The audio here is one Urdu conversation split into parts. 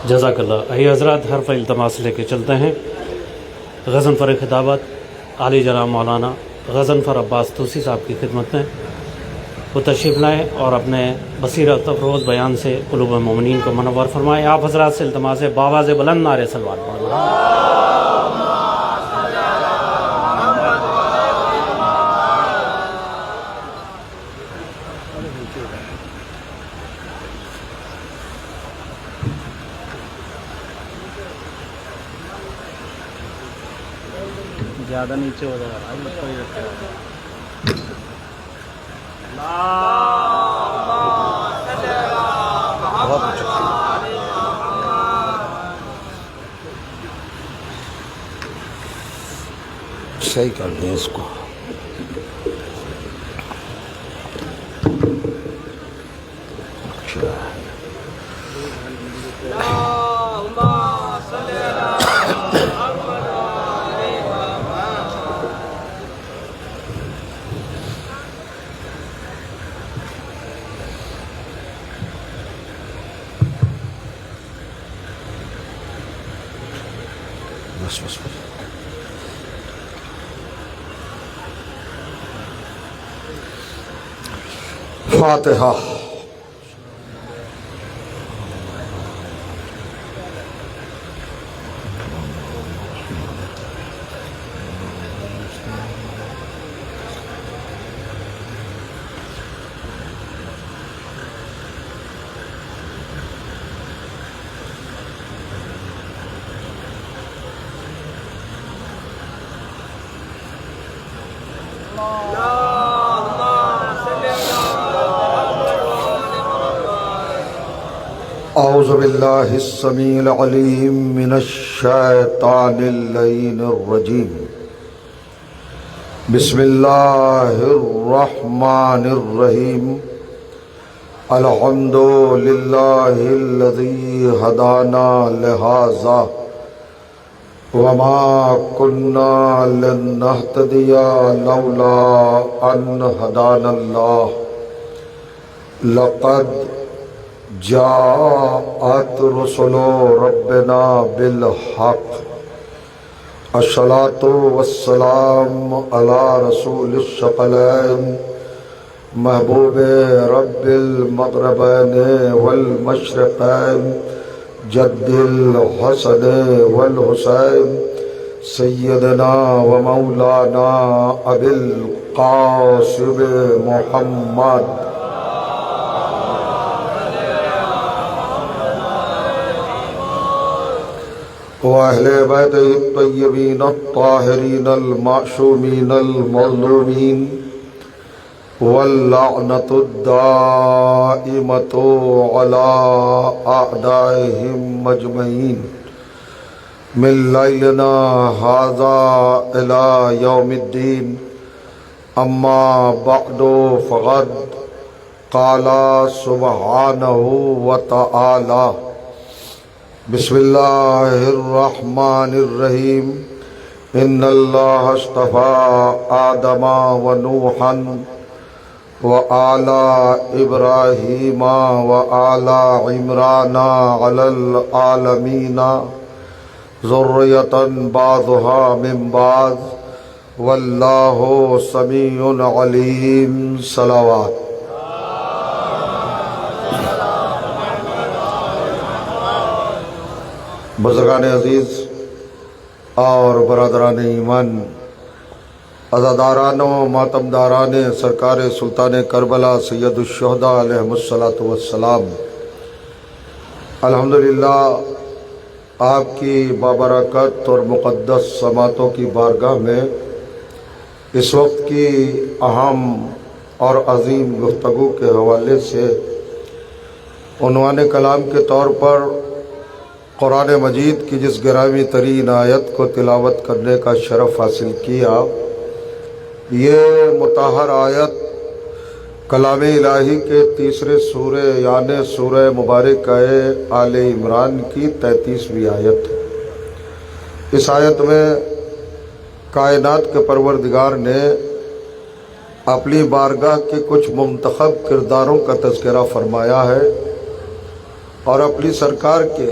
جزاک اللہ۔ آئیے حضرات حرف التماس لے کے چلتے ہیں۔ غضنفر خطابت عالی جناب مولانا غضنفر عباس توسی صاحب کی خدمت میں وہ تشریف لائیں اور اپنے بصیرت افروز بیان سے قلوب مومنین کو منور فرمائیں۔ آپ حضرات سے التماس ہے باواز بلند نعرے صلوات پڑھنا۔ زیادہ نیچے ہو جائے گا۔ صحیح کر دیں اس کو۔ بس بس بس۔ فاتحہ۔ اعوذ باللہ السمیع العلیم من الشیطان اللعین الرجیم۔ بسم اللہ الرحمن الرحیم۔ الحمد للہ الذی ہدانا لہذا وما كنا لنهتدي لولا ان هدانا الله لقد جاءت رسل ربنا بالحق الصلاة والسلام على رسول الثقلين محبوب رب المغربين والمشرقين جد الحسن والحسین سیدنا و مولانا ابی القاسم محمد و اہل بیت الطیبین الطاہرین المعصومین المظلومین واللعنۃ الدائمۃ علی اعدائهم اجمعین من لیلنا ھذا الی یوم الدین۔ اما بعد فقد قال سبحانہ وتعالی بسم اللہ الرحمن الرحیم۔ ان اللہ اصطفى آدم ونوحا وآل ابراہیم وآل عمران علی العالمین ذریۃ بعضها من بعض واللہ سمیع علیم۔ صلوات۔ بزرگان عزیز اور برادران ایمان، عزاداران و ماتمداران سرکار سلطان کربلا سید الشہداء علیہ الصلاۃ والسلام، الحمدللہ آپ کی بابرکت اور مقدس سماعتوں کی بارگاہ میں اس وقت کی اہم اور عظیم گفتگو کے حوالے سے عنوان کلام کے طور پر قرآن مجید کی جس گرامی ترین آیت کو تلاوت کرنے کا شرف حاصل کیا، یہ مطہر آیت کلام الہی کے تیسرے سورہ یعنی سورہ مبارکہ آل عمران کی 33ویں آیت ہے۔ اس آیت میں کائنات کے پروردگار نے اپنی بارگاہ کے کچھ منتخب کرداروں کا تذکرہ فرمایا ہے اور اپنی سرکار کے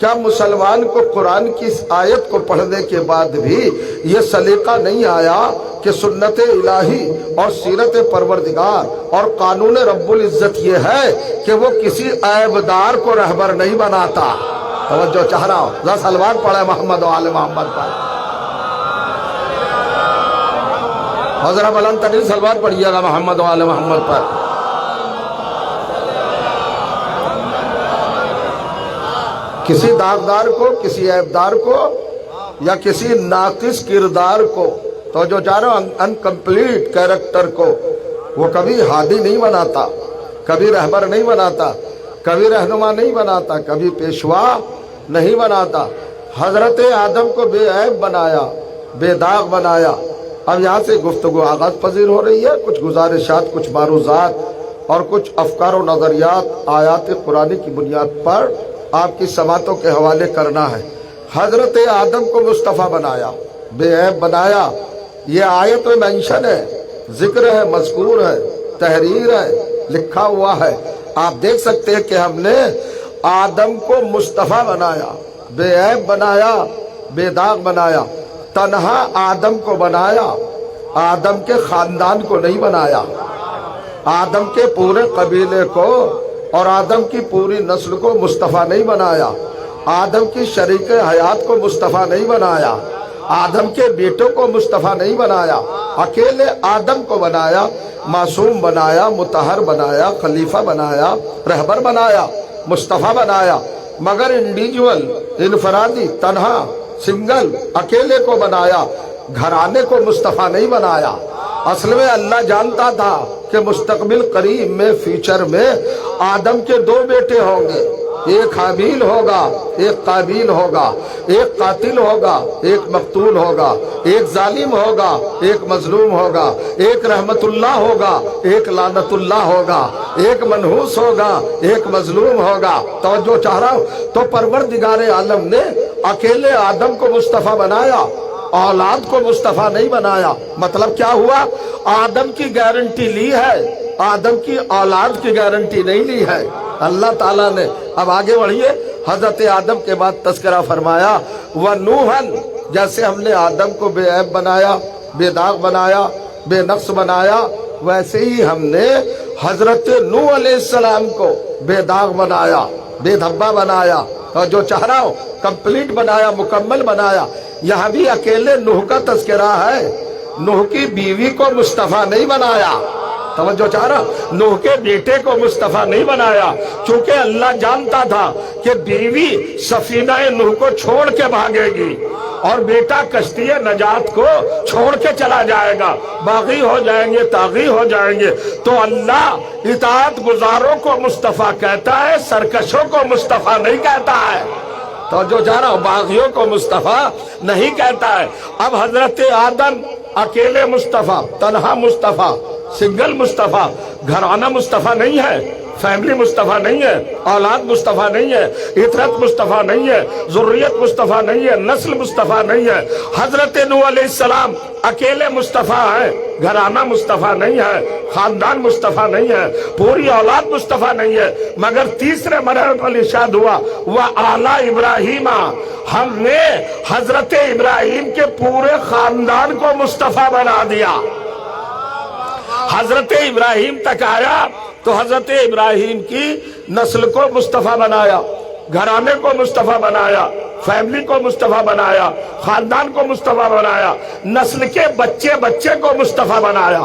کیا مسلمان کو قرآن کی اس آیت کو پڑھنے کے بعد بھی یہ سلیقہ نہیں آیا کہ سنت الہی اور سیرت پروردگار اور قانون رب العزت یہ ہے کہ وہ کسی عیبدار کو رہبر نہیں بناتا؟ توجہ چاہ رہا ہوں، ذرا سلوات پڑھے محمد و آل محمد پر، حضرت بلند ترین سلوات پڑھیے گا محمد و آل محمد پر۔ کسی داغدار کو، کسی عیبدار کو یا کسی ناقص کردار کو، تو جو چاہ رہا ہوں انکمپلیٹ کیریکٹر کو، وہ کبھی ہادی نہیں بناتا، کبھی رہبر نہیں بناتا، کبھی رہنما نہیں بناتا، کبھی پیشوا نہیں بناتا۔ حضرت آدم کو بے عیب بنایا، بے داغ بنایا۔ اب یہاں سے گفتگو آغاز پذیر ہو رہی ہے، کچھ گزارشات، کچھ معروضات اور کچھ افکار و نظریات آیات قرآنی کی بنیاد پر آپ کی سماعتوں کے حوالے کرنا ہے۔ حضرت آدم کو مصطفیٰ بنایا، بے عیب بنایا، یہ آیت میں منشن ہے، ذکر ہے، مذکور ہے، تحریر ہے، لکھا ہوا ہے۔ آپ دیکھ سکتے ہیں کہ ہم نے آدم کو مصطفیٰ بنایا، بے عیب بنایا، بے داغ بنایا۔ تنہا آدم کو بنایا، آدم کے خاندان کو نہیں بنایا، آدم کے پورے قبیلے کو اور آدم کی پوری نسل کو مصطفیٰ نہیں بنایا، آدم کی شریک حیات کو مصطفیٰ نہیں بنایا، آدم کے بیٹوں کو مصطفیٰ نہیں بنایا، اکیلے آدم کو بنایا، معصوم بنایا، مطہر بنایا، خلیفہ بنایا، رہبر بنایا، مصطفیٰ بنایا۔ مگر انڈیویجول، انفرادی، تنہا، سنگل، اکیلے کو بنایا، گھرانے کو مصطفیٰ نہیں بنایا۔ اصل میں اللہ جانتا تھا کہ مستقبل قریب میں، فیوچر میں آدم کے دو بیٹے ہوں گے، ایک حابیل ہوگا، ایک قابیل ہوگا، ایک قاتل ہوگا، ایک مقتول ہوگا، ایک ظالم ہوگا، ایک مظلوم ہوگا، ایک رحمت اللہ ہوگا، ایک لعنت اللہ ہوگا، ایک منحوس ہوگا، ایک مظلوم ہوگا۔ توجہ چاہ رہا ہوں۔ تو پروردگار عالم نے اکیلے آدم کو مصطفیٰ بنایا، اولاد کو مصطفیٰ نہیں بنایا۔ مطلب کیا ہوا؟ آدم کی گارنٹی لی ہے، آدم کی اولاد کی گارنٹی نہیں لی ہے اللہ تعالیٰ نے۔ اب آگے بڑھیے، حضرت آدم کے بعد تذکرہ فرمایا وَنُوحًا، جیسے ہم نے آدم کو بے عیب بنایا، بے داغ بنایا، بے نقص بنایا، ویسے ہی ہم نے حضرت نوح علیہ السلام کو بے داغ بنایا، بے دھبا بنایا، اور جو چاہ رہا ہوں کمپلیٹ بنایا، مکمل بنایا۔ یہاں بھی اکیلے نوح کا تذکرہ ہے، نوح کی بیوی کو مصطفیٰ نہیں بنایا۔ توجہ چاہ رہا، نوح کے بیٹے کو مصطفیٰ نہیں بنایا، چونکہ اللہ جانتا تھا کہ بیوی سفینہ نوح کو چھوڑ کے بھاگے گی اور بیٹا کشتی نجات کو چھوڑ کے چلا جائے گا، باغی ہو جائیں گے، طاغی ہو جائیں گے۔ تو اللہ اطاعت گزاروں کو مصطفیٰ کہتا ہے، سرکشوں کو مصطفیٰ نہیں کہتا ہے۔ تو جو جا رہا ہوں، باغیوں کو مصطفیٰ نہیں کہتا ہے۔ اب حضرت آدم اکیلے مصطفیٰ، تنہا مصطفیٰ، سنگل مصطفیٰ، گھرانہ مصطفیٰ نہیں ہے، فیملی مصطفیٰ نہیں ہے، اولاد مصطفیٰ نہیں ہے، اطرت مصطفیٰ نہیں ہے، ذریت مصطفیٰ نہیں ہے، نسل مصطفیٰ نہیں ہے۔ حضرت نوح علیہ السلام اکیلے مصطفیٰ ہیں، گھرانہ مصطفیٰ نہیں ہے، خاندان مصطفیٰ نہیں ہے، پوری اولاد مصطفیٰ نہیں ہے۔ مگر تیسرے مرحلے پر ارشاد ہوا وَآلَ ابراہیم، ہم نے حضرت ابراہیم کے پورے خاندان کو مصطفیٰ بنا دیا۔ حضرت ابراہیم تک آیا تو حضرت ابراہیم کی نسل کو مصطفیٰ بنایا، گھرانے کو مصطفیٰ بنایا، فیملی کو مصطفیٰ بنایا، خاندان کو مصطفیٰ بنایا، نسل کے بچے بچے کو مصطفیٰ بنایا۔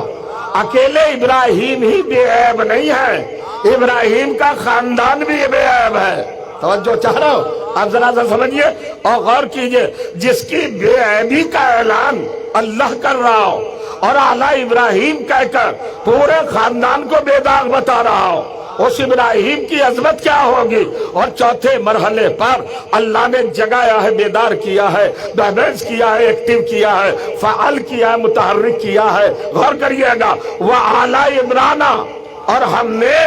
اکیلے ابراہیم ہی بے عیب نہیں ہے، ابراہیم کا خاندان بھی بے عیب ہے۔ توجہ چاہ رہا ہوں، آپ ذرا سا سمجھیے اور غور کیجئے، جس کی بے عیبی کا اعلان اللہ کر رہا ہو اور اعلیٰ ابراہیم کہہ کر پورے خاندان کو بے داغ بتا رہا ہو، اس ابراہیم کی عظمت کیا ہوگی۔ اور چوتھے مرحلے پر اللہ نے جگایا ہے، بیدار کیا ہے، بیلنس کیا ہے، ایکٹیو کیا ہے، فعال کیا ہے، متحرک کیا ہے۔ غور کریے گا وَعَلَى عِمْرَانَ، اور ہم نے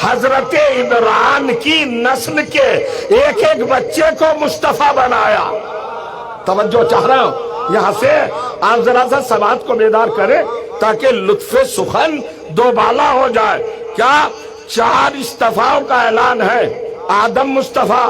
حضرت عمران کی نسل کے ایک ایک بچے کو مصطفیٰ بنایا۔ توجہ چاہ رہا ہوں، یہاں سے آپ ذرا سا سماعت کو بیدار کریں تاکہ لطف سخن دوبالا ہو جائے۔ کیا 4 اصطفاء کا اعلان ہے؟ آدم مصطفیٰ،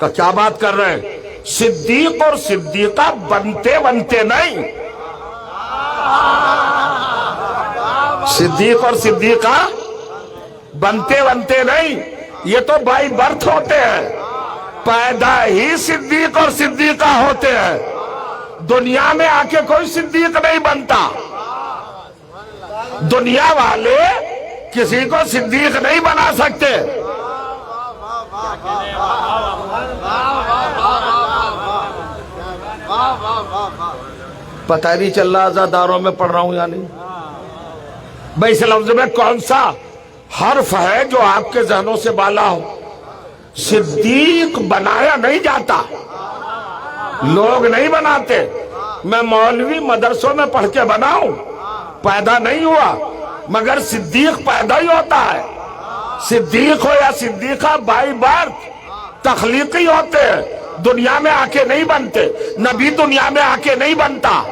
کیا بات کر رہے ہیں؟ صدیق اور صدیقہ بنتے بنتے نہیں، صدیق اور صدیقہ بنتے بنتے نہیں، یہ تو بائی برتھ ہوتے ہیں، پیدا ہی صدیق اور صدیقہ ہوتے ہیں، دنیا میں آ کے کوئی صدیق نہیں بنتا، دنیا والے کسی کو صدیق نہیں بنا سکتے۔ پتہ نہیں چل رہا عزاداروں میں پڑھ رہا ہوں یا نہیں؟ بھائی اس لفظ میں کون سا حرف ہے جو آپ کے ذہنوں سے بالا ہو؟ صدیق بنایا نہیں جاتا، لوگ نہیں بناتے، میں مولوی مدرسوں میں پڑھ کے بنا ہوں، پیدا نہیں ہوا، مگر صدیق پیدا ہی ہوتا ہے۔ صدیق ہو یا صدیقہ بائی برتھ تخلیقی ہوتے ہیں، دنیا میں آ کے نہیں بنتے، نبی دنیا میں آ کے نہیں بنتا،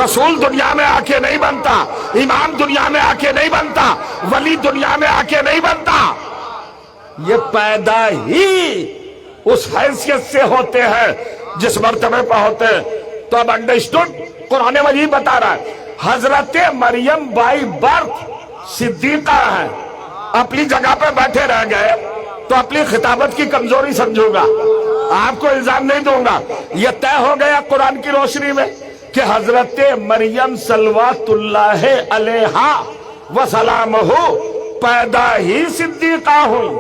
رسول دنیا میں آ کے نہیں بنتا، امام دنیا میں آ کے نہیں بنتا، ولی دنیا میں آ کے نہیں بنتا، یہ پیدا ہی اس حیثیت سے ہوتے ہیں جس مرتبے پہ ہوتے ہیں۔ تو اب انڈرسٹوڈ، قرآن مجید بتا رہا ہے حضرت مریم بائی برتھ صدیقہ ہے۔ اپنی جگہ پہ بیٹھے رہ گئے تو اپنی خطابت کی کمزوری سمجھوں گا، آپ کو الزام نہیں دوں گا، یہ طے ہو گیا قرآن کی روشنی میں کہ حضرت مریم صلوات اللہ علیہا وسلامہ پیدا ہی صدیقہ ہوئی،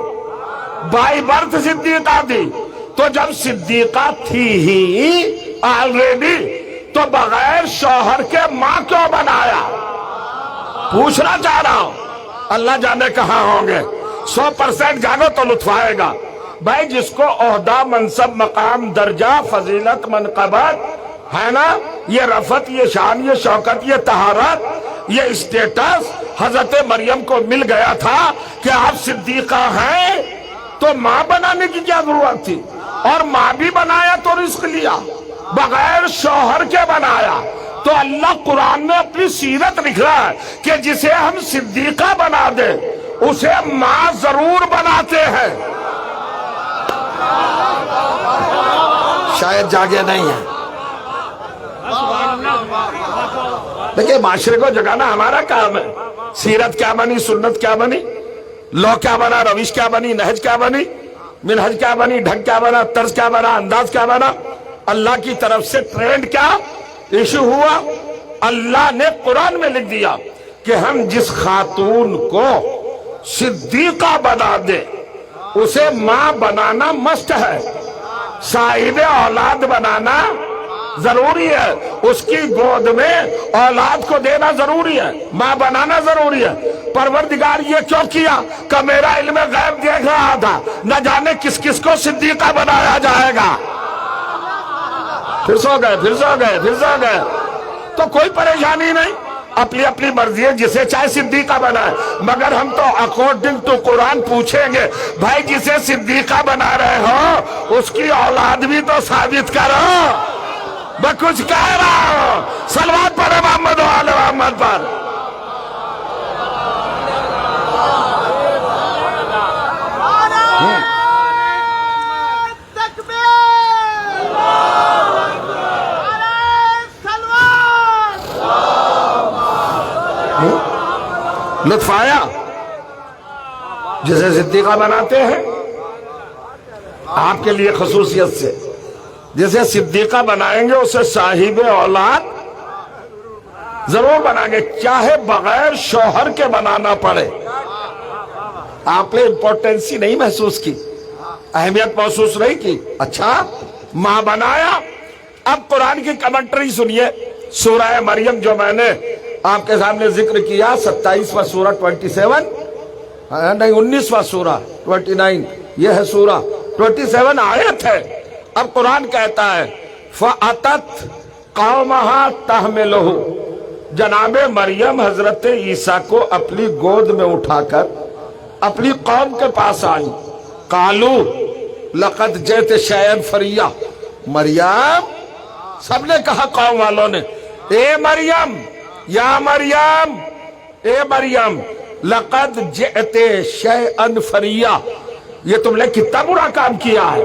بائی برتھ صدیقہ تھی۔ تو جب صدیقہ تھی ہی آلریڈی تو بغیر شوہر کے ماں کیوں بنایا؟ پوچھنا چاہ رہا ہوں، اللہ جانے کہاں ہوں گے، 100% جانو تو لطف آئے گا۔ بھائی جس کو عہدہ، منصب، مقام، درجہ، فضیلت، منقبت ہے نا، یہ رفعت، یہ شان، یہ شوکت، یہ طہارت، یہ اسٹیٹس حضرت مریم کو مل گیا تھا کہ آپ صدیقہ ہیں، تو ماں بنانے کی کیا ضرورت تھی؟ اور ماں بھی بنایا تو رزق لیا، بغیر شوہر کے بنایا۔ تو اللہ قرآن میں اپنی سیرت لکھ رہا ہے کہ جسے ہم صدیقہ بنا دیں اسے ماں ضرور بناتے ہیں۔ شاید جاگے نہیں ہے، دیکھیں معاشرے کو جگانا ہمارا کام ہے۔ سیرت کیا بنی، سنت کیا بنی، لو کیا بنا، روش کیا بنی، نہج کیا بنی، منہج کیا بنی، ڈھنگ کیا بنا، طرز کیا بنا، انداز کیا بنا، اللہ کی طرف سے ٹرینڈ کیا ایشو ہوا۔ اللہ نے قرآن میں لکھ دیا کہ ہم جس خاتون کو صدیقہ بنا دے اسے ماں بنانا مست ہے، صاحب اولاد بنانا ضروری ہے، اس کی گود میں اولاد کو دینا ضروری ہے، ماں بنانا ضروری ہے۔ پروردگار یہ کیوں کیا کہ میرا علم غیب دیکھ رہا تھا، نہ جانے کس کس کو صدیقہ بنایا جائے گا۔ پھر سو گئے، پھر سو گئے، پھر سو گئے، تو کوئی پریشانی نہیں، اپنی اپنی مرضی ہے، جسے چاہے صدیقہ بنائے، مگر ہم تو اکارڈنگ ٹو قرآن پوچھیں گے بھائی جسے صدیقہ بنا رہے ہو اس کی اولاد بھی تو ثابت کرو۔ میں کچھ کہہ رہا ہوں، صلوات پڑھے محمد و آل محمد پر۔ لطف آیا؟ جسے صدیقہ بناتے ہیں آپ کے لیے خصوصیت سے، جسے صدیقہ بنائیں گے اسے صاحب اولاد ضرور بنائیں گے، چاہے بغیر شوہر کے بنانا پڑے۔ آپ نے امپورٹنسی نہیں محسوس کی، اہمیت محسوس نہیں کی، اچھا ماں بنایا۔ اب قرآن کی کمنٹری سنیے، سورہ مریم جو میں نے آپ کے سامنے ذکر کیا، 27واں سورہ 27 نہیں 19واں سورہ 29، یہ ہے سورہ 27 آیت ہے۔ اب قرآن کہتا ہے فَأَتَتْ قَوْمَهَا تَحْمِلُهُ، جناب مریم حضرت عیسیٰ کو اپنی گود میں اٹھا کر اپنی قوم کے پاس آئی۔ قَالُوا لَقَدْ جِئْتِ شَيْئًا فَرِيًّا، مریم، سب نے کہا قوم والوں نے، اے مریم، یا مریم، اے مریم، لَقَدْ جِئْتِ شَيْئًا فَرِيًّا، یہ تم نے کتنا برا کام کیا ہے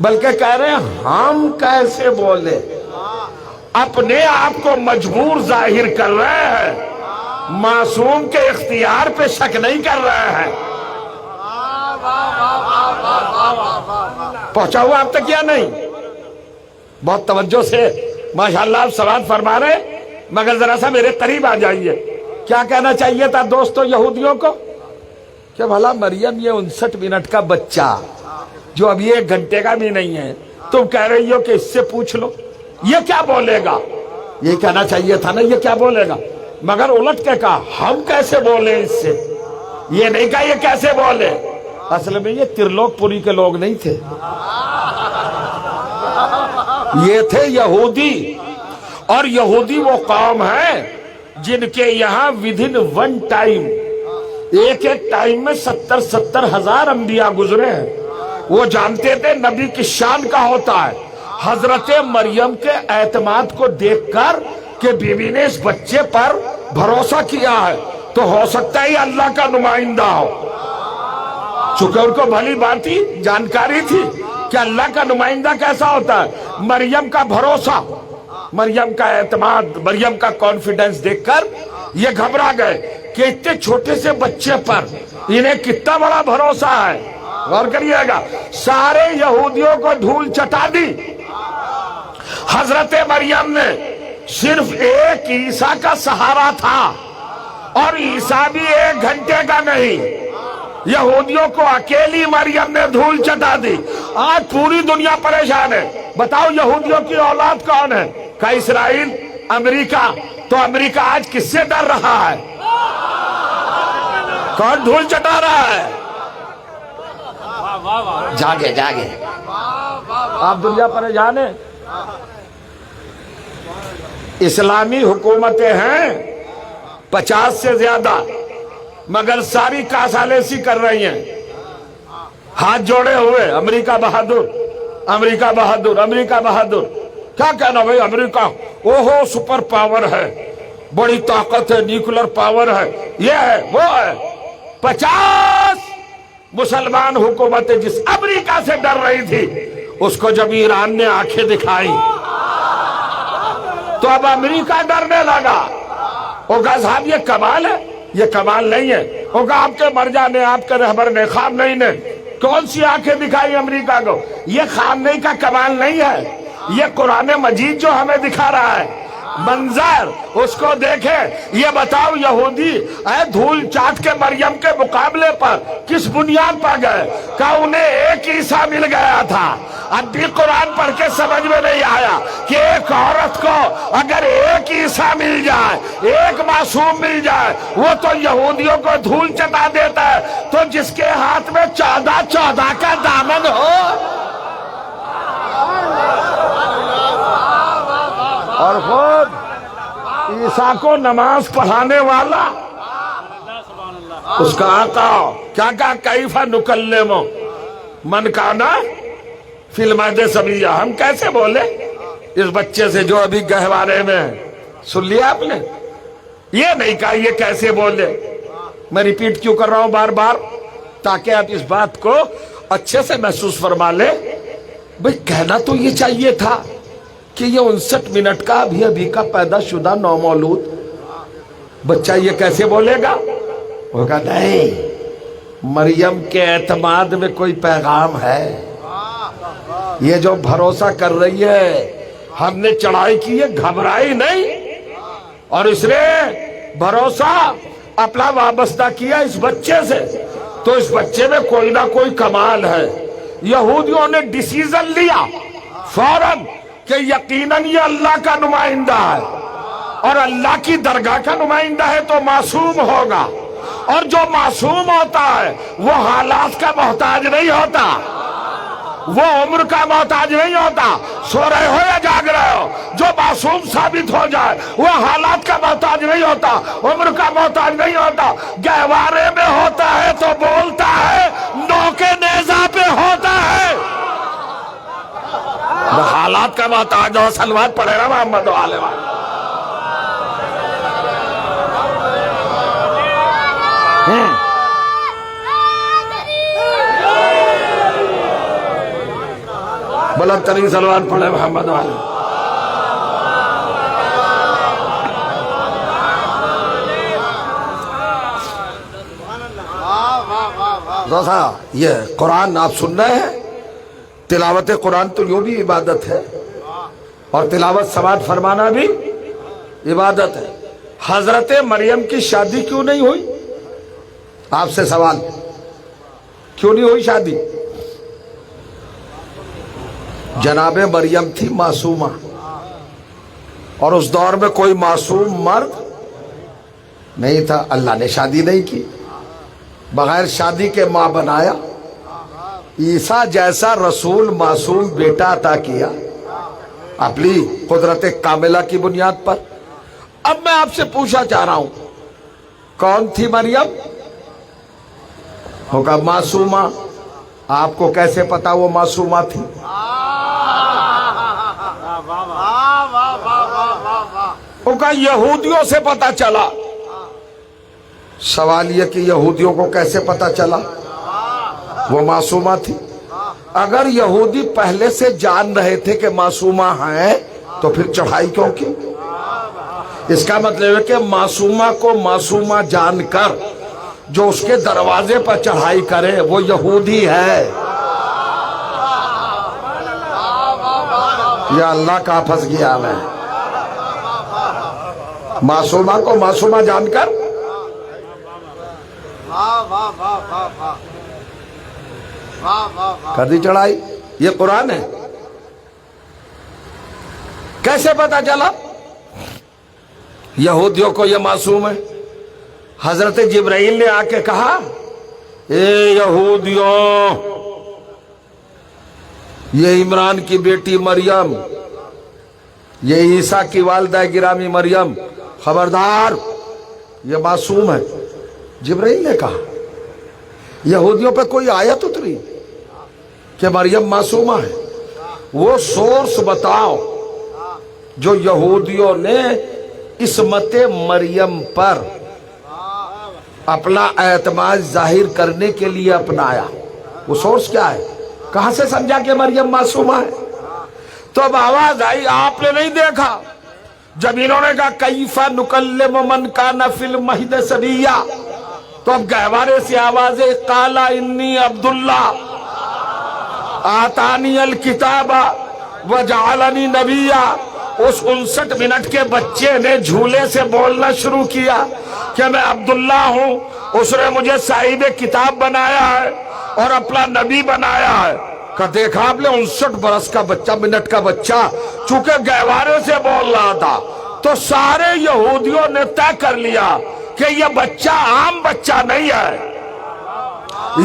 بلکہ کہہ رہے ہیں ہم کیسے بولے، اپنے آپ کو مجبور ظاہر کر رہے ہیں، معصوم کے اختیار پہ شک نہیں کر رہے ہیں۔ پہنچا ہوا اب تک یا نہیں؟ بہت توجہ سے ماشاءاللہ آپ سوال فرما رہے، مگر ذرا سا میرے قریب آ جائیے۔ کیا کہنا چاہیے تھا دوستو یہودیوں کو کہ بھلا مریم یہ 59 منٹ کا بچہ جو ابھی 1 گھنٹے کا بھی نہیں ہے، تم کہہ رہی ہو کہ اس سے پوچھ لو، یہ کیا بولے گا؟ یہ کہنا چاہیے تھا نا، یہ کیا بولے گا؟ مگر الٹ کے کہا ہم کیسے بولے اس سے، یہ نہیں کہا یہ کیسے بولے۔ اصل میں یہ ترلوک پوری کے لوگ نہیں تھے، یہ تھے یہودی، اور یہودی وہ قوم ہے جن کے یہاں ودن 1 ٹائم، ایک ٹائم میں 70 ہزار انبیاء گزرے ہیں۔ وہ جانتے تھے نبی کی شان کا ہوتا ہے۔ حضرت مریم کے اعتماد کو دیکھ کر کہ بیوی نے اس بچے پر بھروسہ کیا ہے تو ہو سکتا ہے یہ اللہ کا نمائندہ ہو، چونکہ ان کو بھلی بھانتی جانکاری تھی کہ اللہ کا نمائندہ کیسا ہوتا ہے۔ مریم کا بھروسہ، مریم کا اعتماد، مریم کا کانفیڈنس دیکھ کر یہ گھبرا گئے کہ اتنے چھوٹے سے بچے پر انہیں کتنا بڑا بھروسہ ہے۔ غور کریے گا، سارے یہودیوں کو دھول چٹا دی۔ حضرت مریم نے صرف ایک عیسیٰ کا سہارا تھا، اور عیسیٰ بھی 1 گھنٹے کا نہیں۔ یہودیوں کو اکیلی مریم نے دھول چٹا دی۔ آج پوری دنیا پریشان ہے۔ بتاؤ یہودیوں کی اولاد کون ہے؟ کہ اسرائیل، امریکہ۔ تو امریکہ آج کس سے ڈر رہا ہے؟ کون دھول چٹا رہا ہے؟ جاگے جاگے، آپ دنیا پریشان ہیں۔ اسلامی حکومتیں ہیں 50 سے زیادہ، مگر ساری کاسالیسی کر رہی ہیں، ہاتھ جوڑے ہوئے، امریکہ بہادر، امریکہ بہادر، امریکہ بہادر۔ کیا کہنا بھائی، امریکہ اوہو سپر پاور ہے، بڑی طاقت ہے، نیوکلر پاور ہے، یہ ہے وہ ہے۔ 50 مسلمان حکومتیں جس امریکہ سے ڈر رہی تھی، اس کو جب ایران نے آنکھیں دکھائی تو اب امریکہ ڈرنے لگا۔ وہ کہا صاحب یہ کمال ہے، یہ کمال نہیں ہے۔ وہ کہا آپ کے مر جانے، آپ کے رہبر نے، خامنئی نے کون سی آنکھیں دکھائی امریکہ کو؟ یہ خامنئی کا کمال نہیں ہے، یہ قرآن مجید جو ہمیں دکھا رہا ہے منظر، اس کو دیکھیں۔ یہ بتاؤ یہودی اے دھول چاٹ کے مریم کے مقابلے پر کس بنیاد پر گئے؟ کہ انہیں ایک عیسیٰ مل گیا تھا۔ اب بھی قرآن پڑھ کے سمجھ میں نہیں آیا کہ ایک عورت کو اگر ایک عیسیٰ مل جائے، ایک معصوم مل جائے، وہ تو یہودیوں کو دھول چٹا دیتا ہے، تو جس کے ہاتھ میں 14 کا دامن ہو اور خود عیسیٰ کو نماز پڑھانے والا، اس کا آقا کیا کہا، کیف نکلم من کانا فی المہد صبیا۔ ہم کیسے بولے اس بچے سے جو ابھی گہوارے میں ہے؟ سن لیا آپ نے؟ یہ نہیں کہا یہ کیسے بولے۔ میں ریپیٹ کیوں کر رہا ہوں بار بار؟ تاکہ آپ اس بات کو اچھے سے محسوس فرما لیں۔ بھئی کہنا تو یہ چاہیے تھا کہ یہ 59 منٹ کا ابھی کا پیدا شدہ نومولود بچہ یہ کیسے بولے گا؟ وہ کہتا ہے مریم کے اعتماد میں کوئی پیغام ہے، یہ جو بھروسہ کر رہی ہے، ہم نے چڑھائی کی ہے، گھبرائی نہیں، اور اس نے بھروسہ اپنا وابستہ کیا اس بچے سے، تو اس بچے میں کوئی نہ کوئی کمال ہے۔ یہودیوں نے ڈیسیزن لیا فوراً کہ یقیناً یہ اللہ کا نمائندہ ہے، اور اللہ کی درگاہ کا نمائندہ ہے تو معصوم ہوگا، اور جو معصوم ہوتا ہے وہ حالات کا محتاج نہیں ہوتا، وہ عمر کا محتاج نہیں ہوتا۔ سو رہے ہو یا جاگ رہے ہو، جو معصوم ثابت ہو جائے وہ حالات کا محتاج نہیں ہوتا، عمر کا محتاج نہیں ہوتا۔ گہوارے میں ہوتا ہے تو بولتا ہے، نوکے نیزہ پہ ہوتا ہے حالات کا محتاج ہو۔ سلوات پڑھے گا محمد والے والے۔ بلند ترین صلوات پڑھے محمد والے. یہ قرآن آپ سن رہے ہیں. تلاوت قرآن تو یوں بھی عبادت ہے اور تلاوت سماعت فرمانا بھی عبادت ہے. حضرت مریم کی شادی کیوں نہیں ہوئی؟ آپ سے سوال، کیوں نہیں ہوئی شادی؟ جناب مریم تھی معصومہ، اور اس دور میں کوئی معصوم مرد نہیں تھا. اللہ نے شادی نہیں کی، بغیر شادی کے ماں بنایا. عیسیٰ جیسا رسول معصوم بیٹا عطا کیا اپنی قدرت کاملہ کی بنیاد پر. اب میں آپ سے پوچھنا چاہ رہا ہوں، کون تھی مریم؟ ہوگا معصومہ. آپ کو کیسے پتا وہ معصومہ تھی؟ ہوگا یہودیوں سے پتا چلا. سوال یہ کہ یہودیوں کو کیسے پتا چلا وہ معصومہ تھی؟ اگر یہودی پہلے سے جان رہے تھے کہ معصومہ ہیں تو پھر چڑھائی کیوں کی؟ اس کا مطلب ہے کہ معصومہ کو معصومہ جان کر جو اس کے دروازے پر چڑھائی کرے وہ یہودی ہے. یا اللہ کا پھنس گیا میں. معصومہ کو معصومہ جان کر کر دی چڑھائی. یہ قرآن ہے. کیسے پتا چلا یہودیوں کو یہ معصوم ہے؟ حضرت جبرائیل نے آ کے کہا، اے یہودیوں، یہ عمران کی بیٹی مریم، یہ عیسیٰ کی والدہ گرامی مریم، خبردار یہ معصوم ہے. جبرائیل نے کہا. یہودیوں پہ کوئی آیت اتری کہ مریم معصومہ ہے؟ وہ سورس بتاؤ جو یہودیوں نے عصمت مریم پر اپنا اعتماد ظاہر کرنے کے لیے اپنایا. وہ سورس کیا ہے؟ کہاں سے سمجھا کہ مریم معصومہ ہے؟ تو اب آواز آئی، آپ نے نہیں دیکھا جب انہوں نے کہا کیف نکلم من کان فی المہد صبیا، تو اب گہوارے سے آواز ہے، قال انی عبداللہ آتانی الکتاب وجعلنی نبیا. اس 59 منٹ کے بچے نے جھولے سے بولنا شروع کیا کہ میں عبداللہ ہوں، اس نے مجھے صاحب کتاب بنایا ہے اور اپنا نبی بنایا ہے. کہ دیکھا آپ نے 59 برس کا بچہ، منٹ کا بچہ، چونکہ گہوارے سے بول رہا تھا تو سارے یہودیوں نے طے کر لیا کہ یہ بچہ عام بچہ نہیں ہے،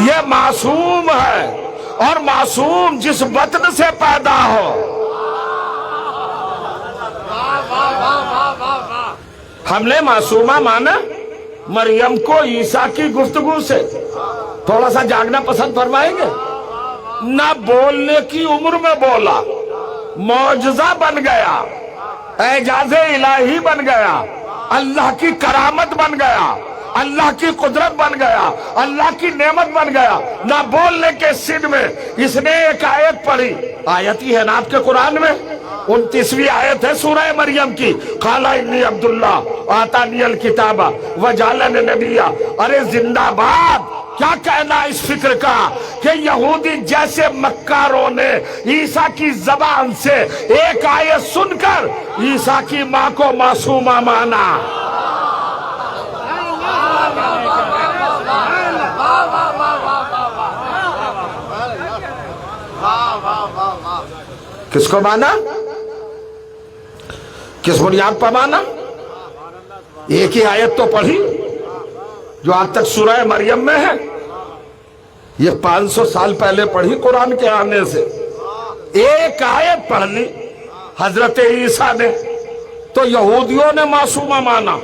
یہ معصوم ہے. اور معصوم جس بطن سے پیدا ہو، ہم نے معصومہ مانا مریم کو عیسیٰ کی گفتگو سے. تھوڑا سا جاگنا پسند فرمائیں گے؟ نہ بولنے کی عمر میں بولا، معجزہ بن گیا، اعجاز الہی بن گیا، اللہ کی کرامت بن گیا، اللہ کی قدرت بن گیا، اللہ کی نعمت بن گیا. نہ بولنے کے سن میں اس نے ایک آیت پڑھی. آیت ہی ہے نا آپ کے قرآن میں، 29ویں آیت ہے سورہ مریم کی، قال انی عبداللہ آتانی الکتاب وجعلنی نبیا. ارے زندہ باد. کیا کہنا اس فکر کا کہ یہودی جیسے مکاروں نے عیسیٰ کی زبان سے ایک آیت سن کر عیسیٰ کی ماں کو معصومہ مانا. کس کو مانا؟ کس بنیاد پر مانا؟ ایک ہی آیت تو پڑھی جو آج تک سورہ مریم میں ہے. یہ 500 سال پہلے پڑھی قرآن کے آنے سے. ایک آیت پڑھ لی حضرت عیسیٰ نے تو یہودیوں نے معصومہ مانا.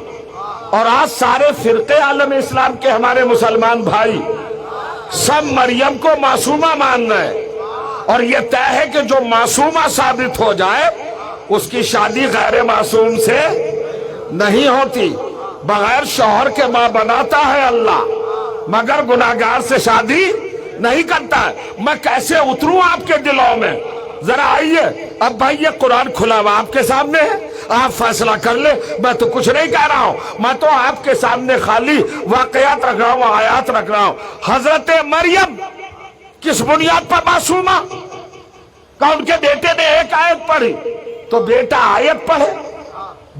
اور آج سارے فرقے عالم اسلام کے ہمارے مسلمان بھائی سب مریم کو معصومہ مان رہے. اور یہ طے ہے کہ جو معصومہ ثابت ہو جائے اس کی شادی غیر معصوم سے نہیں ہوتی. بغیر شوہر کے ماں بناتا ہے اللہ، مگر گناہگار سے شادی نہیں کرتا ہے. میں کیسے اتروں آپ کے دلوں میں ذرا آئیے اب بھائی یہ قرآن کھلا ہوا آپ کے سامنے ہے, آپ فیصلہ کر لیں. میں تو کچھ نہیں کہہ رہا ہوں, میں تو آپ کے سامنے خالی واقعات رکھ رہا ہوں, آیات رکھ رہا ہوں. حضرت مریم کس بنیاد پر معصومہ؟ کہ ان کے بیٹے نے ایک آیت پڑھی تو بیٹا آیت پڑھے,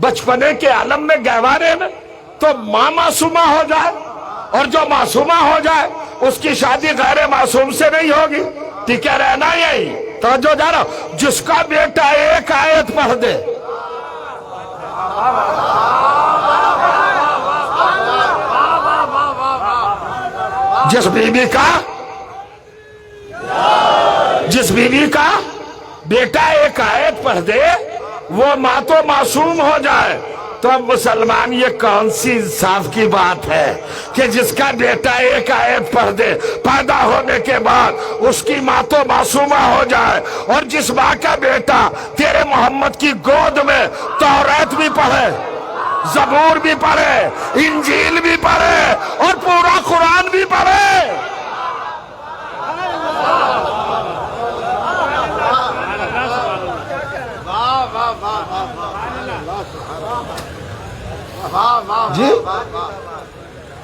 بچپنے کے عالم میں گہوارے میں, تو ماں معصومہ ہو جائے, اور جو معصومہ ہو جائے اس کی شادی غیر معصوم سے نہیں ہوگی. ٹھیک ہے, رہنا یہی. توجہ جا رہا, جس کا بیٹا ایک آیت پڑھ دے, جس بیوی کا بیٹا ایک آیت پڑھ دے وہ ماں تو معصوم ہو جائے. تو اب مسلمان یہ کون سی انصاف کی بات ہے کہ جس کا بیٹا ایک آیت پڑھ دے پیدا ہونے کے بعد اس کی ماں تو معصومہ ہو جائے, اور جس ماں کا بیٹا تیرے محمد کی گود میں توریت بھی پڑھے, زبور بھی پڑھے, انجیل بھی پڑھے, اور پورا قرآن بھی پڑھے. جی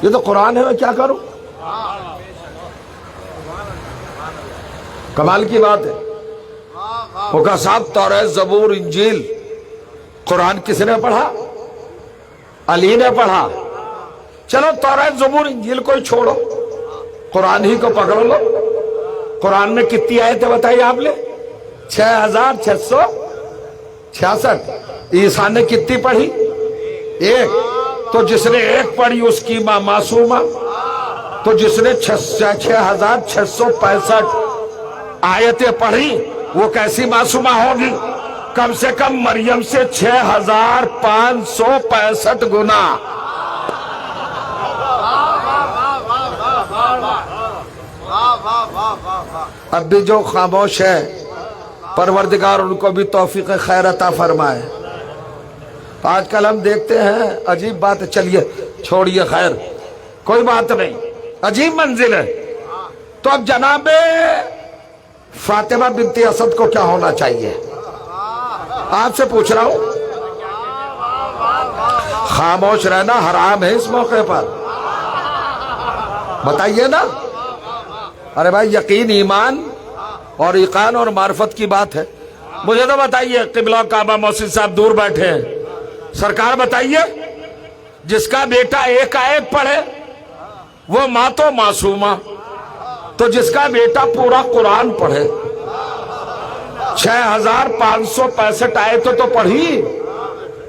یہ تو قرآن ہے, میں کیا کروں؟ کمال کی بات ہے. وہ کہا صاحب توریت زبور انجیل قرآن کس نے پڑھا؟ علی نے پڑھا. چلو توریت زبور انجیل کو ہی چھوڑو, قرآن ہی کو پکڑ لو. قرآن میں کتنی آیتیں بتائی آپ نے؟ 6666. عیسیٰ نے کتنی پڑھی؟ ایک. تو جس نے ایک پڑھی اس کی ماں معصومہ, تو جس نے 6665 آیتیں پڑھی وہ کیسی معصومہ ہوگی؟ کم سے کم مریم سے 6565 گنا. اب بھی جو خاموش ہے پروردگار ان کو بھی توفیق خیر عطا فرمائے. آج کل ہم دیکھتے ہیں عجیب بات ہے, چلیے چھوڑیے, خیر کوئی بات نہیں, عجیب منزل ہے. تو اب جناب فاطمہ بنت اسد کو کیا ہونا چاہیے؟ آپ سے پوچھ رہا ہوں. خاموش رہنا حرام ہے اس موقع پر, بتائیے نا. ارے بھائی یقین, ایمان اور ایقان اور معرفت کی بات ہے. مجھے تو بتائیے, قبلہ کعبہ محسن صاحب دور بیٹھے ہیں, سرکار بتائیے جس کا بیٹا ایک آیت پڑھے وہ ماں تو معصومہ, تو جس کا بیٹا پورا قرآن پڑھے 6565 آیتیں تو پڑھی,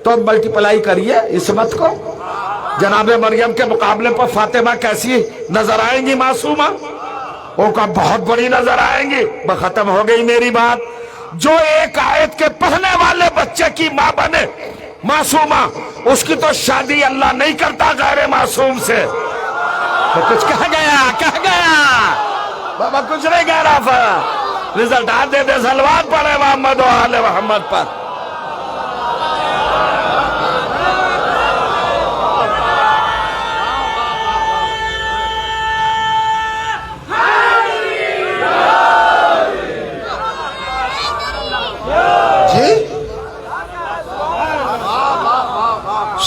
تو ملٹیپلائی کریے عصمت کو. جناب مریم کے مقابلے پر فاطمہ کیسی نظر آئیں گی معصومہ؟ وہ کا بہت بڑی نظر آئیں گی. ختم ہو گئی میری بات. جو ایک آیت کے پڑھنے والے بچے کی ماں بنے معصومہ, اس کی تو شادی اللہ نہیں کرتا غیر معصوم سے. تو کچھ کہہ گیا بابا, کچھ نہیں کہہ رہا. رزلٹ آ دے صلوات پڑھے محمد و آل محمد پر.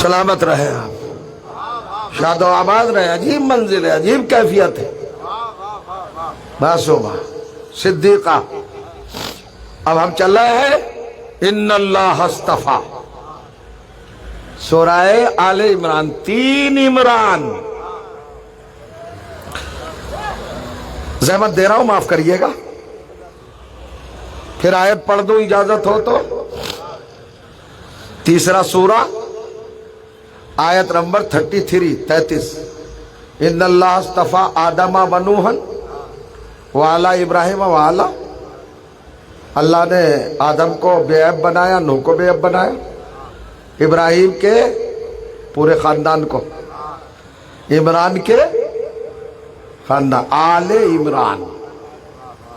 سلامت رہے آپ, شاد و آباد رہے. عجیب منزل ہے, عجیب کیفیت ہے. معصومہ صدیقہ. اب ہم چل رہے ہیں ان اللہ اصطفیٰ, سورہ آل عمران, 3 عمران. زحمت دے رہا ہوں, معاف کریے گا. پھر آیت پڑھ دوں اجازت ہو تو. تیسرا سورہ آیت نمبر 33. ان اللہ اصطفیٰ آدم و نوحًا وعلی ابراہیم وعلی. اللہ نے آدم کو بے عیب بنایا, نوح کو بے عیب بنایا, ابراہیم کے پورے خاندان کو, عمران کے خاندان, آل عمران.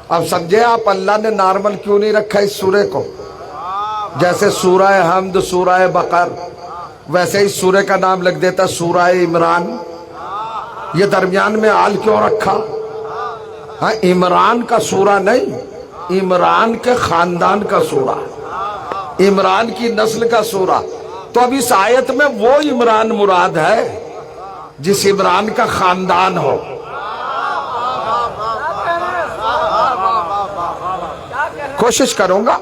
اب سمجھے آپ اللہ نے نارمل کیوں نہیں رکھا اس سورے کو؟ جیسے سورہ حمد, سورہ بقر, ویسے ہی سورے کا نام لکھ دیتا سورہ عمران. یہ درمیان میں آل کیوں رکھا؟ ہاں, عمران کا سورہ نہیں, عمران کے خاندان کا سورہ، عمران کی نسل کا سورہ. تو اب اس آیت میں وہ عمران مراد ہے جس عمران کا خاندان ہو. کوشش کروں گا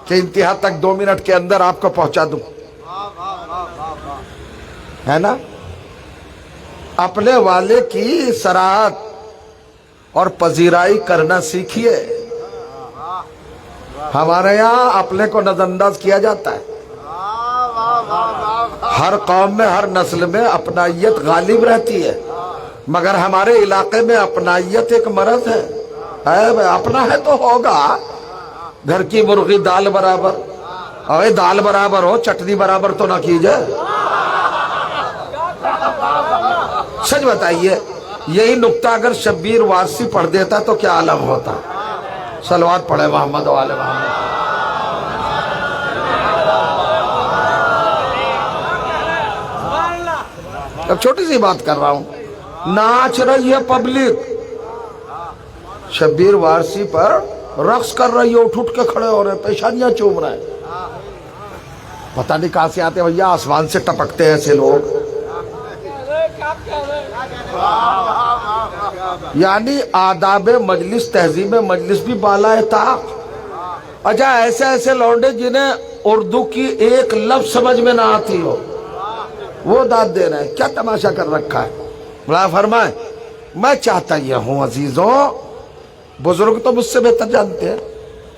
کہ انتہا تک 2 منٹ کے اندر آپ کو پہنچا دوں، ہے نا. اپنے والے کی سراحت اور پذیرائی کرنا سیکھیے. ہمارے یہاں اپنے کو نظر انداز کیا جاتا ہے. ہر قوم میں، ہر نسل میں اپنائیت غالب رہتی ہے، مگر ہمارے علاقے میں اپنائیت ایک مرض ہے. اپنا ہے تو ہوگا، گھر کی مرغی دال برابر. اور دال برابر ہو، چٹنی برابر تو نہ کیجئے. سچ بتائیے، یہی نکتہ اگر شبیر وارسی پڑھ دیتا تو کیا عالم ہوتا. صلوات پڑھے محمد و آل محمد. اب چھوٹی سی بات کر رہا ہوں، ناچ رہی ہے پبلک، شبیر وارسی پر رقص کر رہی ہے، اٹھ کے کھڑے ہو رہے ہیں، پیشانیاں چوم رہے ہیں. پتہ نہیں کہاں سے آتے ہیں بھیا، آسمان سے ٹپکتے ہیں ایسے لوگ. یعنی آداب مجلس، تہذیب مجلس بھی بالا طاق. اچھا ایسے ایسے لونڈے جنہیں اردو کی ایک لفظ سمجھ میں نہ آتی ہو، وہ داد دے رہے ہیں. کیا تماشا کر رکھا ہے. بلا فرمائے، میں چاہتا یہ ہوں عزیزوں، بزرگ تو مجھ سے بہتر جانتے ہیں،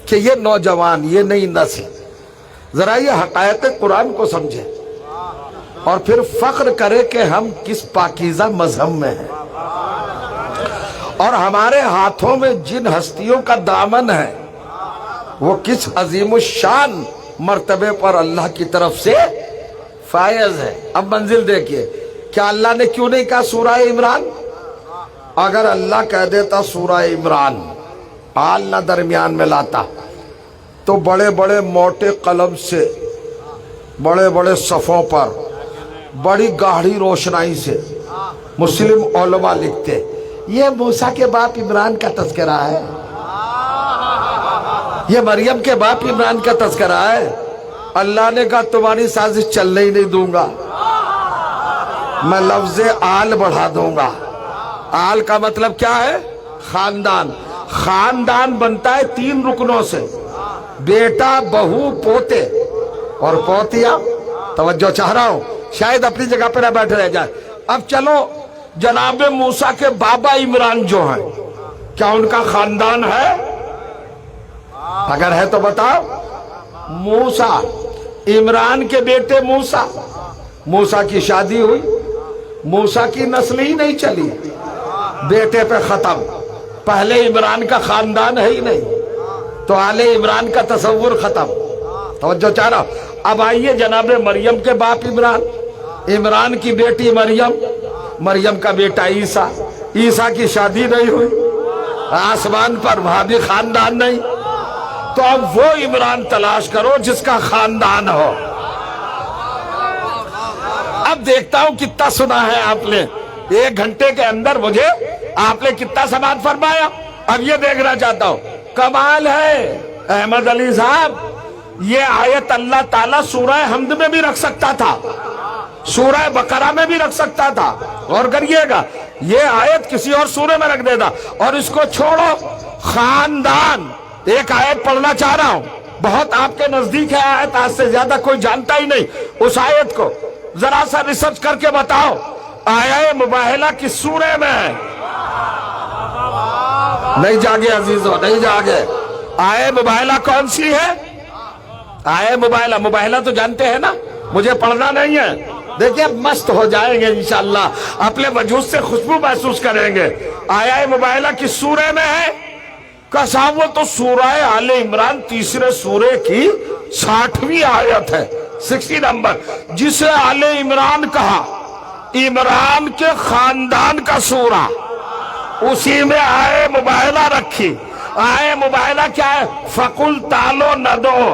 کہ یہ نوجوان، یہ نئی نسل ذرا یہ حقائق قرآن کو سمجھے اور پھر فخر کرے کہ ہم کس پاکیزہ مذہب میں ہیں، اور ہمارے ہاتھوں میں جن ہستیوں کا دامن ہے وہ کس عظیم الشان مرتبے پر اللہ کی طرف سے فائز ہے. اب منزل دیکھیے، کیا اللہ نے کیوں نہیں کہا سورہ عمران؟ اگر اللہ کہہ دیتا سورہ عمران، آل نہ درمیان میں لاتا، تو بڑے بڑے موٹے قلم سے، بڑے بڑے صفوں پر، بڑی گاڑھی روشنائی سے مسلم علماء لکھتے یہ موسیٰ کے باپ عمران کا تذکرہ ہے، یہ مریم کے باپ عمران کا تذکرہ ہے. اللہ نے کہا تمہاری سازش چلنے ہی نہیں دوں گا، میں لفظ آل بڑھا دوں گا. آل کا مطلب کیا ہے؟ خاندان. خاندان بنتا ہے 3 رکنوں سے، بیٹا، بہو، پوتے اور پوتیا. توجہ چاہ رہا ہوں، شاید اپنی جگہ پہ نہ بیٹھے رہ جائے. اب چلو، جناب موسیٰ کے بابا عمران جو ہیں، کیا ان کا خاندان ہے؟ اگر ہے تو بتاؤ. موسیٰ، عمران کے بیٹے موسیٰ، موسیٰ کی شادی ہوئی، موسیٰ کی نسل ہی نہیں چلی، بیٹے پہ ختم. پہلے عمران کا خاندان ہے ہی نہیں، تو آل عمران کا تصور ختم. توجہ چاہ رہا. اب آئیے جناب مریم کے باپ عمران، عمران کی بیٹی مریم، مریم کا بیٹا عیسیٰ. عیسیٰ کی شادی نہیں ہوئی، آسمان پر وہاں بھی خاندان نہیں. تو اب وہ عمران تلاش کرو جس کا خاندان ہو. اب دیکھتا ہوں کتنا سنا ہے آپ نے 1 گھنٹے کے اندر، مجھے آپ نے کتنا سماعت فرمایا. اب یہ دیکھنا چاہتا ہوں. کمال ہے احمد علی صاحب، یہ آیت اللہ تعالیٰ سورہ حمد میں بھی رکھ سکتا تھا، سورہ بقرہ میں بھی رکھ سکتا تھا. غور کریے گا، یہ آیت کسی اور سورہ میں رکھ دیتا. اور اس کو چھوڑو، خاندان. ایک آیت پڑھنا چاہ رہا ہوں، بہت آپ کے نزدیک ہے آیت، آج سے زیادہ کوئی جانتا ہی نہیں. اس آیت کو ذرا سا ریسرچ کر کے بتاؤ، آیہ مباہلہ کس سورہ میں ہے؟ نہیں جاگے عزیزو، نہیں جاگے. آیہ مباہلہ کون سی ہے؟ آیہ مباہلہ، مباہلہ تو جانتے ہیں نا، مجھے پڑھنا نہیں ہے. دیکھیں مست ہو جائیں گے انشاءاللہ، اپنے وجود سے خوشبو محسوس کریں گے. آیہ مباہلہ کس سورہ میں ہے؟ صاحب وہ تو سورہ آل عمران 3 سورے کی 60ویں آیت ہے، 60 نمبر، جسے آل عمران کہا، عمران کے خاندان کا سورہ، اسی میں آئے مباہلہ رکھی. آئے مباہلہ کیا ہے؟ فَقُلْ تَعَالَوْا نَدْعُوا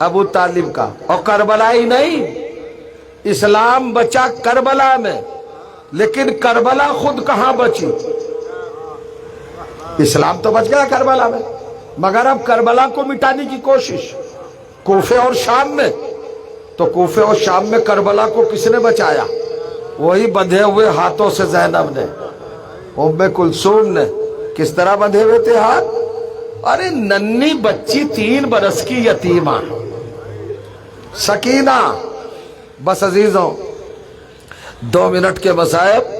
ابو طالب کا، اور کربلا ہی نہیں، اسلام بچا کربلا میں، لیکن کربلا خود کہاں بچی؟ اسلام تو بچ گیا کربلا میں، مگر اب کربلا کو مٹانے کی کوشش کوفے اور شام میں۔ تو کوفے اور شام میں کربلا کو کس نے بچایا؟ وہی بندھے ہوئے ہاتھوں سے زینب نے، ام کلثوم نے۔ کس طرح بندھے ہوئے تھے ہاتھ؟ ارے ننھی بچی 3 برس کی یتیمہ سکینہ۔ بس عزیزوں، 2 منٹ کے مصائب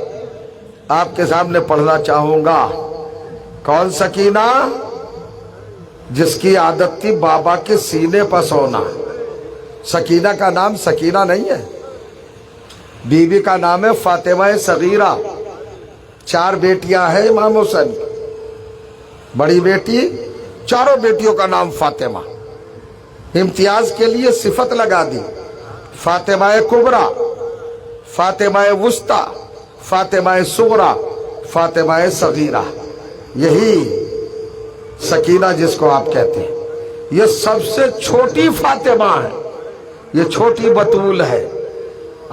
آپ کے سامنے پڑھنا چاہوں گا۔ کون سکینہ؟ جس کی عادت تھی بابا کے سینے پر سونا۔ سکینہ کا نام سکینہ نہیں ہے، بی بی کا نام ہے فاطمہ صغیرہ۔ 4 بیٹیاں ہیں امام حسین، بڑی بیٹی، چاروں بیٹیوں کا نام فاطمہ۔ امتیاز کے لیے صفت لگا دی، فاطمہ کبریٰ، فاطمہ وسطیٰ، فاطمہ صغریٰ، فاطمہ صغیرہ۔ یہی سکینہ جس کو آپ کہتے ہیں، یہ سب سے چھوٹی فاطمہ ہے، یہ چھوٹی بطول ہے۔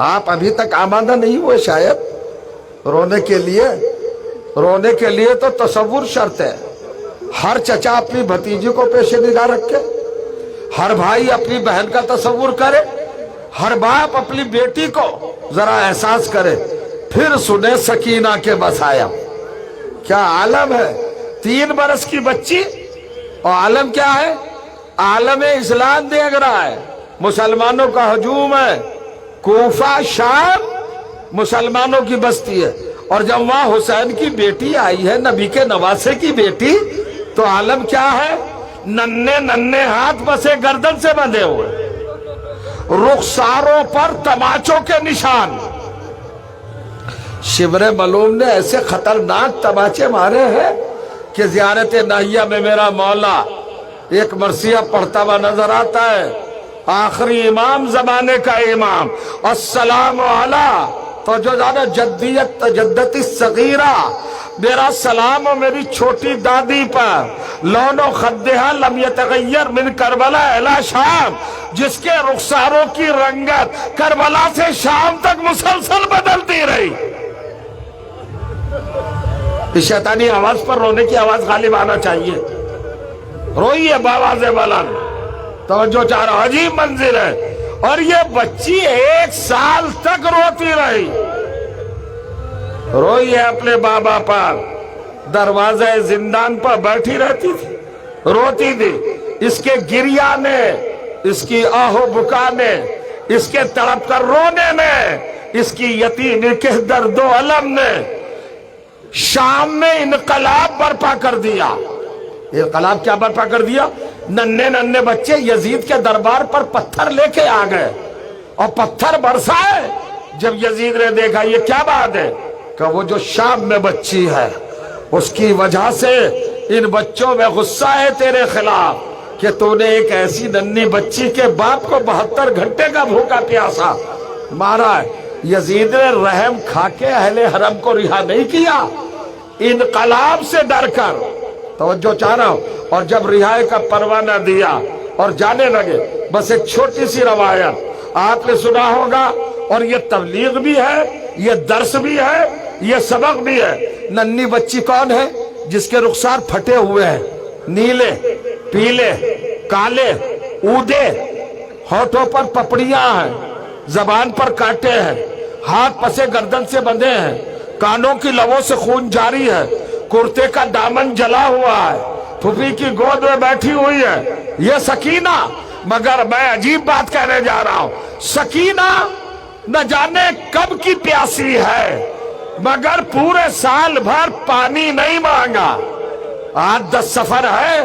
آپ ابھی تک آمادہ نہیں ہوئے شاید رونے کے لیے تو تصور شرط ہے۔ ہر چچا اپنی بھتیجی کو پیش نگاہ رکھے، ہر بھائی اپنی بہن کا تصور کرے، ہر باپ اپنی بیٹی کو ذرا احساس کرے، پھر سنے سکینہ کے مسائب۔ کیا عالم ہے! 3 برس کی بچی، اور عالم کیا ہے؟ عالم اسلام دیکھ رہا ہے، مسلمانوں کا ہجوم ہے، کوفہ شام مسلمانوں کی بستی ہے، اور جب وہاں حسین کی بیٹی آئی ہے، نبی کے نواسے کی بیٹی، تو عالم کیا ہے؟ ننھے ہاتھ بسے گردن سے بندھے ہوئے، رخساروں پر تماچوں کے نشان۔ شبر ملوم نے ایسے خطرناک تماچے مارے ہیں کہ زیارت ناہیہ میں میرا مولا ایک مرثیہ پڑھتا ہوا نظر آتا ہے، آخری امام زمانے کا امام، السلام علی، تو جو زیادہ جدیت تجدت الصغیرہ، میرا سلام و میری چھوٹی دادی پر، لون و خدہا لم یتغیر من کربلا الی شام، جس کے رخساروں کی رنگت کربلا سے شام تک مسلسل بدلتی رہی۔ اس شیطانی آواز پر رونے کی آواز غالب آنا چاہیے، روئیے باواز بلند، توجہ چاہ رہا، عجیب منظر ہے۔ اور یہ بچی 1 سال تک روتی رہی، روئی ہے اپنے بابا پر، دروازے زندان پر بیٹھی رہتی تھی، روتی تھی۔ اس کے گریہ نے، اس کی آہو بکا نے، اس کے تڑپ کر رونے نے، اس کی یتیمی کے درد و علم نے شام میں انقلاب برپا کر دیا۔ انقلاب کیا برپا کر دیا؟ ننھے بچے یزید کے دربار پر پتھر لے کے آ گئے، اور پتھر برسائے۔ جب یزید نے دیکھا یہ کیا بات ہے، کہ وہ جو شام میں بچی ہے، اس کی وجہ سے ان بچوں میں غصہ ہے تیرے خلاف، کہ تو نے ایک ایسی ننھی بچی کے باپ کو 72 گھنٹے کا بھوکا پیاسا مارا ہے۔ یزید نے رحم کھا کے اہل حرم کو رہا نہیں کیا، انقلاب سے ڈر کر، توجہ چاہ رہا ہوں۔ اور جب رہائی کا پروانہ دیا اور جانے لگے، بس ایک چھوٹی سی روایت آپ نے سنا ہوگا، اور یہ تبلیغ بھی ہے، یہ درس بھی ہے، یہ سبق بھی ہے۔ ننھی بچی کون ہے؟ جس کے رخسار پھٹے ہوئے ہیں، نیلے، پیلے، کالے، اودے، ہونٹوں پر پپڑیاں ہیں، زبان پر کانٹے ہیں، ہاتھ پسے گردن سے بندھے ہیں، کانوں کی لووں سے خون جاری ہے، کرتے کا دامن جلا ہوا ہے، پھوپھی کی گود میں بیٹھی ہوئی ہے، یہ سکینہ۔ مگر میں عجیب بات کہنے جا رہا ہوں، سکینہ نہ جانے کب کی پیاسی ہے، مگر پورے سال بھر پانی نہیں مانگا۔ آج 10 سفر ہے،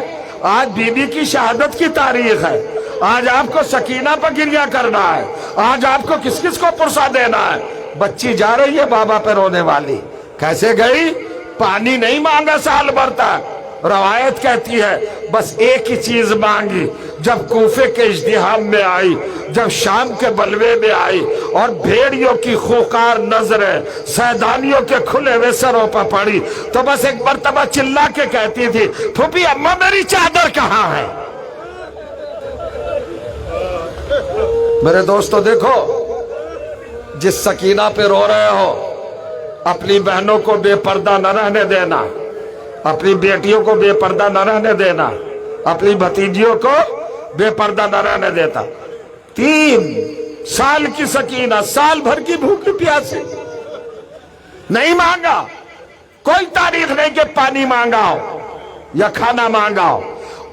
آج بی بی کی شہادت کی تاریخ ہے، آج آپ کو سکینہ پر گریہ کرنا ہے، آج آپ کو کس کس کو پرسا دینا ہے۔ بچی جا رہی ہے بابا پہ رونے والی، کیسے گئی؟ پانی نہیں مانگا سال بھر تک۔ روایت کہتی ہے بس ایک ہی چیز مانگی، جب کوفے کے ازدحام میں آئی، جب شام کے بلوے میں آئی، اور بھیڑیوں کی خوکار نظریں سیدانیوں کے کھلے ہوئے سروں پر پڑی، تو بس ایک مرتبہ چلا کے کہتی تھی، پھوپھی اماں میری چادر کہاں ہے؟ میرے دوستو دیکھو، جس سکینہ پہ رو رہے ہو، اپنی بہنوں کو بے پردہ نہ رہنے دینا، اپنی بیٹیوں کو بے پردہ نہ رہنے دینا، اپنی بھتیجیوں کو بے پردہ نہ رہنے دیتا۔ 3 سال کی سکینہ، سال بھر کی بھوکی پیاسی، نہیں مانگا، کوئی تاریخ نہیں کہ پانی مانگا ہو یا کھانا مانگا ہو۔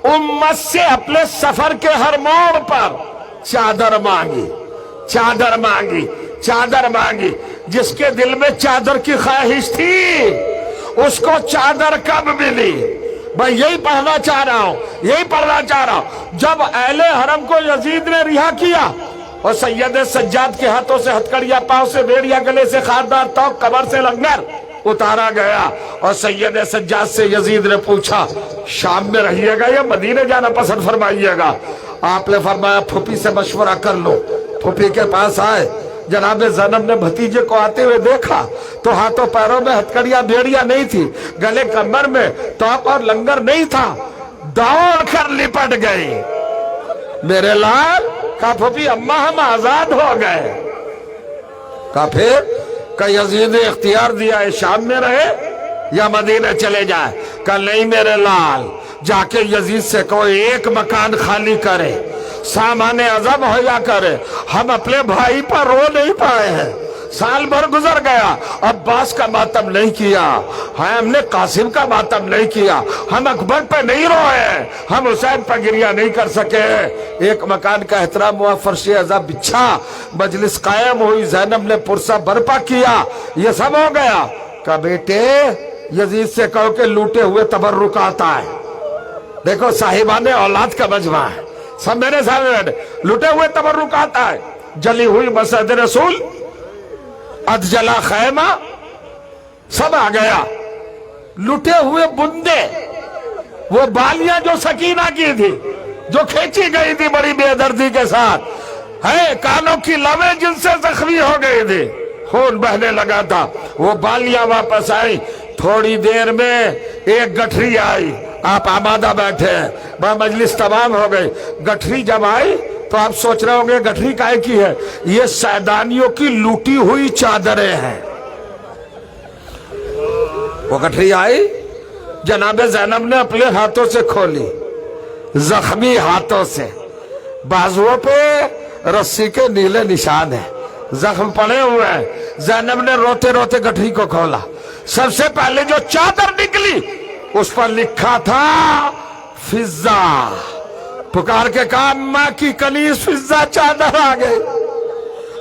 امت سے اپنے سفر کے ہر موڑ پر چادر مانگی، چادر مانگی، چادر مانگی۔ جس کے دل میں چادر کی خواہش تھی اس کو چادر کب ملی؟ میں یہی پڑھنا چاہ رہا ہوں، یہی پڑھنا چاہ رہا ہوں۔ جب اہل حرم کو یزید نے رہا کیا اور سید سجاد کے ہاتھوں سے ہتکڑیاں، پاؤں سے بیڑیاں، گلے سے خاردار توق، قبر سے لنگر اتارا گیا، اور سید سجاد سے یزید نے پوچھا شام میں رہیے گا یا مدینے جانا پسند فرمائیے گا؟ آپ نے فرمایا پھوپھی سے مشورہ کر لو۔ پھوپھی کے پاس آئے، جناب زینب نے بھتیجے کو آتے ہوئے دیکھا تو ہاتھوں پیروں میں ہتکڑیاں بیڑیاں نہیں تھی، گلے کمر میں توق اور لنگر نہیں تھا، دوڑ کر لپٹ گئی۔ میرے لال، کہا پھوپھی اماں ہم آزاد ہو گئے۔ کہا پھر؟ کہ یزید نے اختیار دیا ہے شام میں رہے یا مدینے چلے جائے۔ کہ نہیں میرے لال، جا کے یزید سے کہو ایک مکان خالی کرے، سامان عزم ہویا کرے، ہم اپنے بھائی پر رو نہیں پائے ہیں۔ سال بھر گزر گیا، عباس کا ماتم نہیں کیا، ہم نے قاسم کا ماتم نہیں کیا، ہم اکبر پہ نہیں روئے، ہم حسین پہ گریہ نہیں کر سکے۔ ایک مکان کا احترام ہوا، فرش عزا بچھا، مجلس قائم ہوئی، زینب نے پرسہ برپا کیا، یہ سب ہو گیا۔ کہ بیٹے یزید سے کہو کہ لوٹے ہوئے تبرکات آئے۔ دیکھو صاحبان اولاد کا مجمع ہے، سب میرے سامنے بیٹھے، لوٹے ہوئے تبرکات آئے، جلی ہوئی مسجد رسول، ادجلا خیمہ، سب آ گیا۔ لٹے ہوئے بندے، وہ بالیاں جو سکینہ کی تھی، جو کھینچی گئی تھی بڑی بے دردی کے ساتھ، ہے کانوں کی لویں جن سے زخمی ہو گئی تھی، خون بہنے لگا تھا، وہ بالیاں واپس آئی۔ تھوڑی دیر میں ایک گٹھری آئی، آپ آمادہ بیٹھے ہیں، مجلس تمام ہو گئی۔ گٹھری جب آئی تو آپ سوچ رہے ہوں گے گٹھری کائے کی ہے؟ یہ سیدانیوں کی لوٹی ہوئی چادریں ہیں۔ وہ گٹھری آئی، جناب زینب نے اپنے ہاتھوں سے کھولی، زخمی ہاتھوں سے، بازووں پہ رسی کے نیلے نشان ہیں، زخم پڑے ہوئے ہیں۔ زینب نے روتے روتے گٹھری کو کھولا، سب سے پہلے جو چادر نکلی اس پر لکھا تھا فضہ۔ پکار کے کہا اماں کی کنیز فضہ چادر آ گئی۔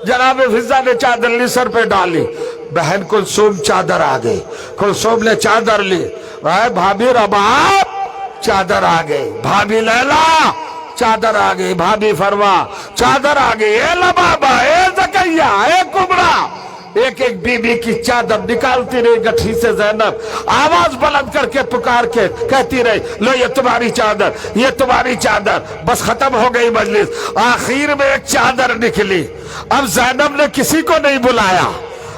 جناب فضہ نے چادر لی، سر پہ ڈالی، بہن کلثوم چادر آ گئی، کلثوم نے چادر لی، بھابی رباب چادر آ گئی، بھابی لیلا چادر آ گئی، بھابی فروا چادر آ گئی، اے لبابا، اے زکیہ، اے کبرا، ایک ایک بی بی کی چادر نکالتی رہی گٹھی سے زینب، آواز بلند کر کے پکار کے کہتی رہی لو یہ تمہاری چادر، یہ تمہاری چادر۔ بس ختم ہو گئی مجلس، آخر میں ایک چادر نکلی۔ اب زینب نے کسی کو نہیں بلایا،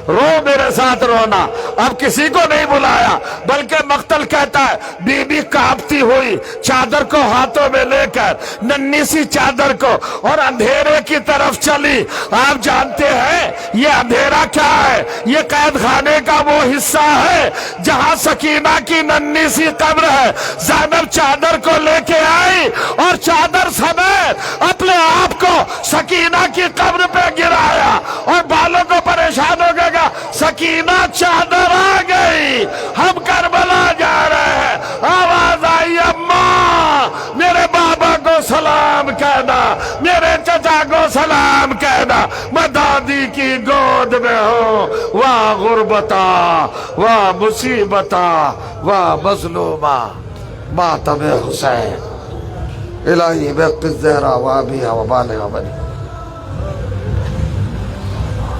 رو میرے ساتھ رونا، اب کسی کو نہیں بلایا، بلکہ مقتل کہتا ہے بی بی کانپتی ہوئی چادر کو ہاتھوں میں لے کر، ننھی سی چادر کو، اور اندھیرے کی طرف چلی۔ آپ جانتے ہیں یہ اندھیرا کیا ہے؟ یہ قید خانے کا وہ حصہ ہے جہاں سکینہ کی ننھی سی قبر ہے۔ زینب چادر کو لے کے آئی اور چادر سمیت اپنے آپ کو سکینہ کی قبر پہ گرایا، اور بالوں کو پریشان ہو گئے، سکینہ چادر آ گئی، ہم کربلا جا رہے ہیں۔ آواز آئی اماں میرے بابا کو سلام کہنا، میرے چچا کو سلام کہنا، میں دادی کی گود میں ہوں۔ واہ غربتا، واہ مصیبتا، واہ مظلومہ، ماتم حسین، الہی بقت الزہرا وابیہ وبالغ بنی۔